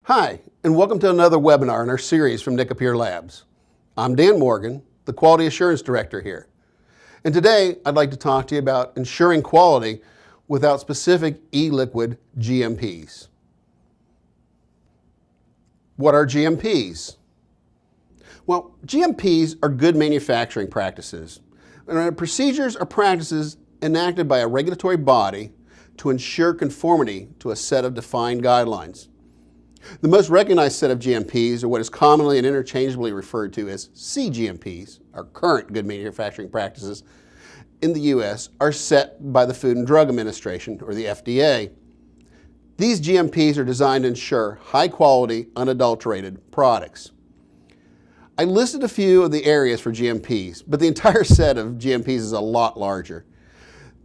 Hi, and welcome to another webinar in our series from Nicopure Labs. I'm Dan Morgan, the Quality Assurance Director here. And today, I'd like to talk to you about ensuring quality without specific e-liquid GMPs. What are GMPs? Well, GMPs are good manufacturing practices, and are procedures or practices enacted by a regulatory body to ensure conformity to a set of defined guidelines. The most recognized set of GMPs are what is commonly and interchangeably referred to as CGMPs, our current good manufacturing practices in the U.S. are set by the Food and Drug Administration, or the FDA. These GMPs are designed to ensure high-quality, unadulterated products. I listed a few of the areas for GMPs, but the entire set of GMPs is a lot larger.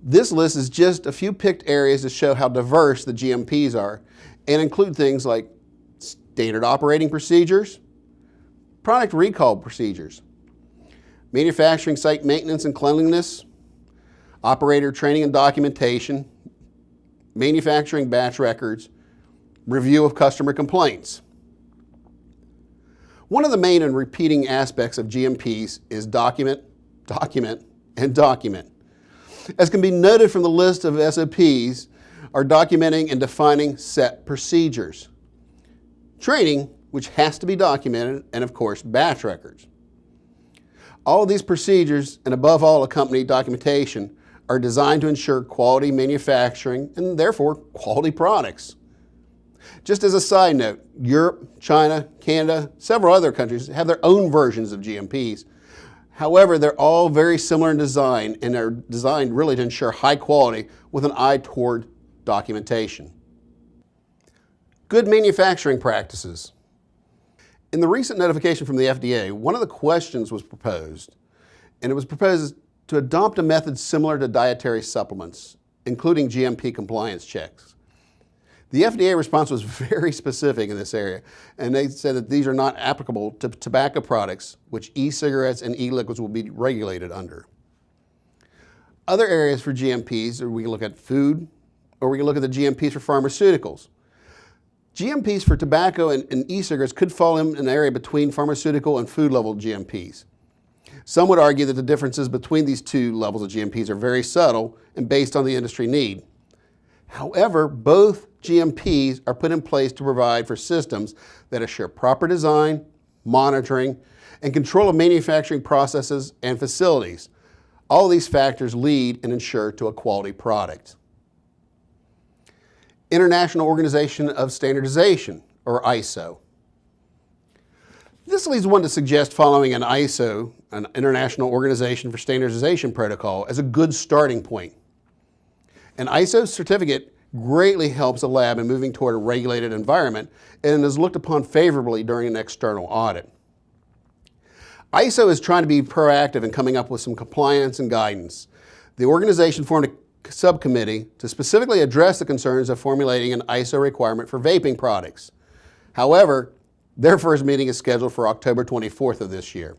This list is just a few picked areas to show how diverse the GMPs are and include things like standard operating procedures, product recall procedures, manufacturing site maintenance and cleanliness, operator training and documentation, manufacturing batch records, review of customer complaints. One of the main and repeating aspects of GMPs is document, document, and document. As can be noted from the list of SOPs, are documenting and defining set procedures. Training, which has to be documented, and of course, batch records. All of these procedures, and above all accompanied documentation, are designed to ensure quality manufacturing and therefore quality products. Just as a side note, Europe, China, Canada, several other countries have their own versions of GMPs. However, they're all very similar in design and are designed really to ensure high quality with an eye toward documentation. Good manufacturing practices. In the recent notification from the FDA, one of the questions was proposed, and it was proposed to adopt a method similar to dietary supplements, including GMP compliance checks. The FDA response was very specific in this area, and they said that these are not applicable to tobacco products, which e-cigarettes and e-liquids will be regulated under. Other areas for GMPs, we can look at food, or we can look at the GMPs for pharmaceuticals. GMPs for tobacco and e-cigarettes could fall in an area between pharmaceutical and food level GMPs. Some would argue that the differences between these two levels of GMPs are very subtle and based on the industry need. However, both GMPs are put in place to provide for systems that assure proper design, monitoring, and control of manufacturing processes and facilities. All these factors lead and ensure to a quality product. International Organization of Standardization, or ISO. This leads one to suggest following an ISO, an International Organization for Standardization protocol, as a good starting point. An ISO certificate greatly helps a lab in moving toward a regulated environment and is looked upon favorably during an external audit. ISO is trying to be proactive in coming up with some compliance and guidance. The organization formed a subcommittee to specifically address the concerns of formulating an ISO requirement for vaping products. However, their first meeting is scheduled for October 24th of this year.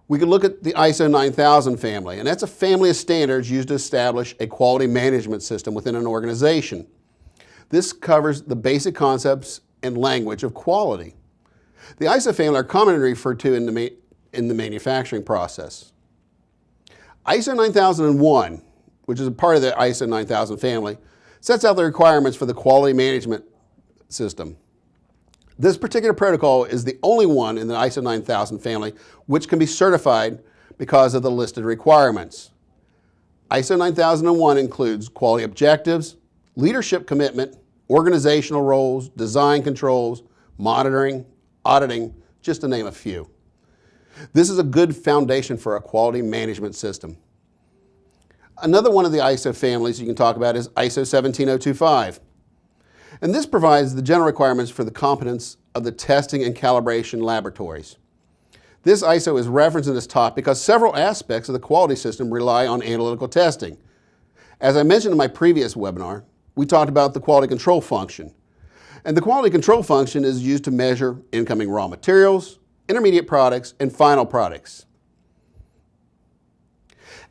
We can look at the ISO 9000 family, and that's a family of standards used to establish a quality management system within an organization. This covers the basic concepts and language of quality. The ISO family are commonly referred to in the manufacturing process. ISO 9001, which is a part of the ISO 9000 family, sets out the requirements for the quality management system. This particular protocol is the only one in the ISO 9000 family which can be certified because of the listed requirements. ISO 9001 includes quality objectives, leadership commitment, organizational roles, design controls, monitoring, auditing, just to name a few. This is a good foundation for a quality management system. Another one of the ISO families you can talk about is ISO 17025. And this provides the general requirements for the competence of the testing and calibration laboratories. This ISO is referenced in this talk because several aspects of the quality system rely on analytical testing. As I mentioned in my previous webinar, we talked about the quality control function. And the quality control function is used to measure incoming raw materials, intermediate products, and final products.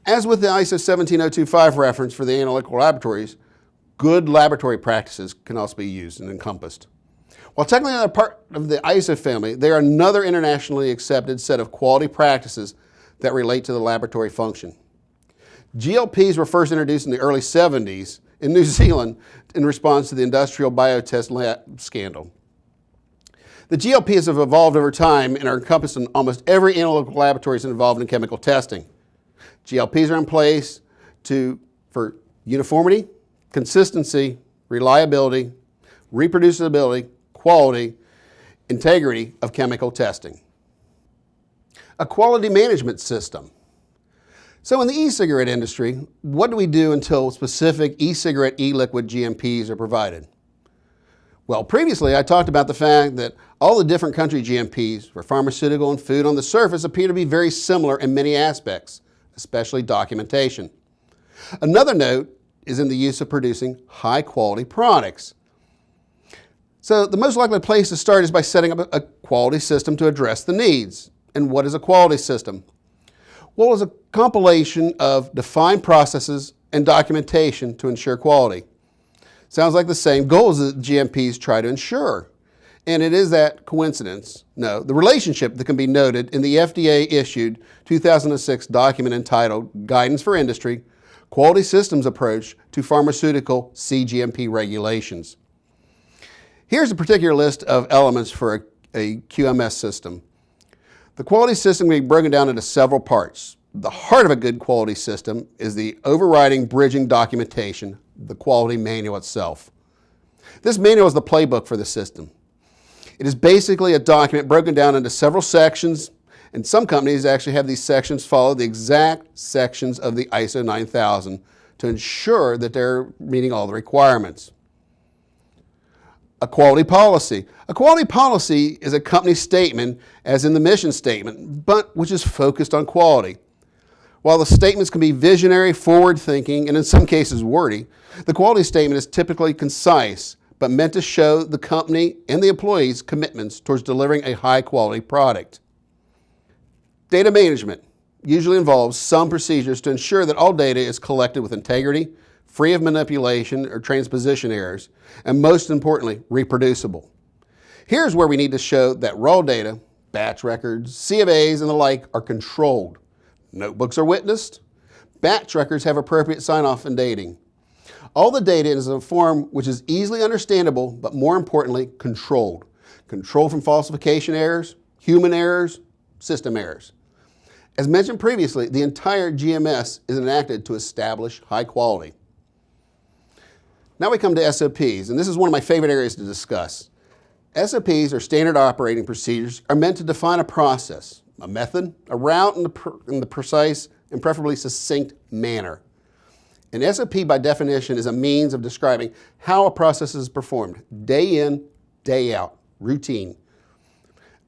As with the ISO 17025 reference for the analytical laboratories, good laboratory practices can also be used and encompassed. While technically they're part of the ISO family, they are another internationally accepted set of quality practices that relate to the laboratory function. GLPs were first introduced in the early 70s in New Zealand in response to the industrial biotest lab scandal. The GLPs have evolved over time and are encompassed in almost every analytical laboratory involved in chemical testing. GLPs are in place for uniformity, consistency, reliability, reproducibility, quality, integrity of chemical testing. A quality management system. So in the e-cigarette industry, what do we do until specific e-cigarette e-liquid GMPs are provided? Well, previously I talked about the fact that all the different country GMPs for pharmaceutical and food on the surface appear to be very similar in many aspects, especially documentation. Another note is in the use of producing high quality products. So the most likely place to start is by setting up a quality system to address the needs. And what is a quality system? Well, it's a compilation of defined processes and documentation to ensure quality. Sounds like the same goals that GMPs try to ensure. And it is that coincidence. No, the relationship that can be noted in the FDA-issued 2006 document entitled Guidance for Industry, Quality Systems Approach to Pharmaceutical CGMP Regulations. Here's a particular list of elements for a QMS system. The quality system can be broken down into several parts. The heart of a good quality system is the overriding bridging documentation, the quality manual itself. This manual is the playbook for the system. It is basically a document broken down into several sections, and some companies actually have these sections follow the exact sections of the ISO 9000 to ensure that they're meeting all the requirements. A quality policy. A quality policy is a company statement, as in the mission statement, but which is focused on quality. While the statements can be visionary, forward-thinking, and in some cases wordy, the quality statement is typically concise, but meant to show the company and the employees' commitments towards delivering a high-quality product. Data management usually involves some procedures to ensure that all data is collected with integrity, free of manipulation or transposition errors, and most importantly, reproducible. Here's where we need to show that raw data, batch records, C of A's, and the like are controlled. Notebooks are witnessed. Batch records have appropriate sign-off and dating. All the data is in a form which is easily understandable, but more importantly, controlled. Controlled from falsification errors, human errors, system errors. As mentioned previously, the entire GMS is enacted to establish high quality. Now we come to SOPs, and this is one of my favorite areas to discuss. SOPs, or standard operating procedures, are meant to define a process, a method, a route in the precise and preferably succinct manner. An SOP, by definition, is a means of describing how a process is performed, day in, day out, routine.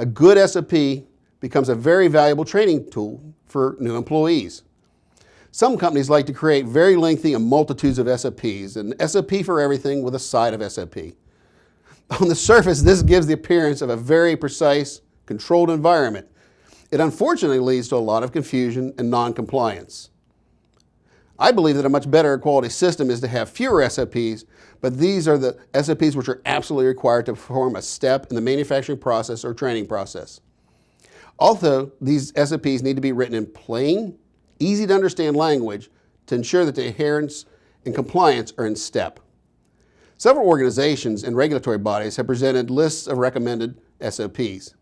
A good SOP becomes a very valuable training tool for new employees. Some companies like to create very lengthy and multitudes of SOPs, an SOP for everything with a side of SOP. On the surface, this gives the appearance of a very precise, controlled environment. It unfortunately leads to a lot of confusion and non-compliance. I believe that a much better quality system is to have fewer SOPs, but these are the SOPs which are absolutely required to perform a step in the manufacturing process or training process. Although these SOPs need to be written in plain, easy to understand language to ensure that the adherence and compliance are in step. Several organizations and regulatory bodies have presented lists of recommended SOPs.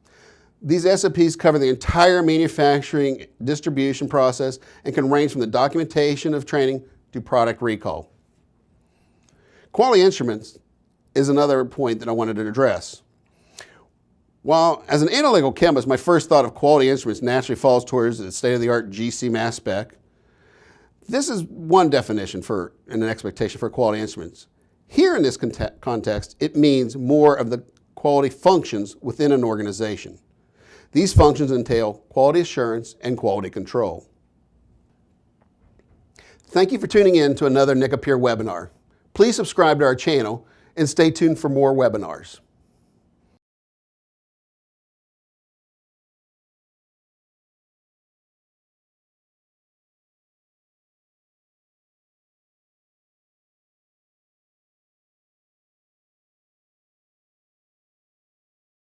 These SOPs cover the entire manufacturing distribution process and can range from the documentation of training to product recall. Quality instruments is another point that I wanted to address. While as an analytical chemist, my first thought of quality instruments naturally falls towards the state-of-the-art GC mass spec. This is one definition and an expectation for quality instruments. Here in this context, it means more of the quality functions within an organization. These functions entail quality assurance and quality control. Thank you for tuning in to another Nicopure webinar. Please subscribe to our channel and stay tuned for more webinars.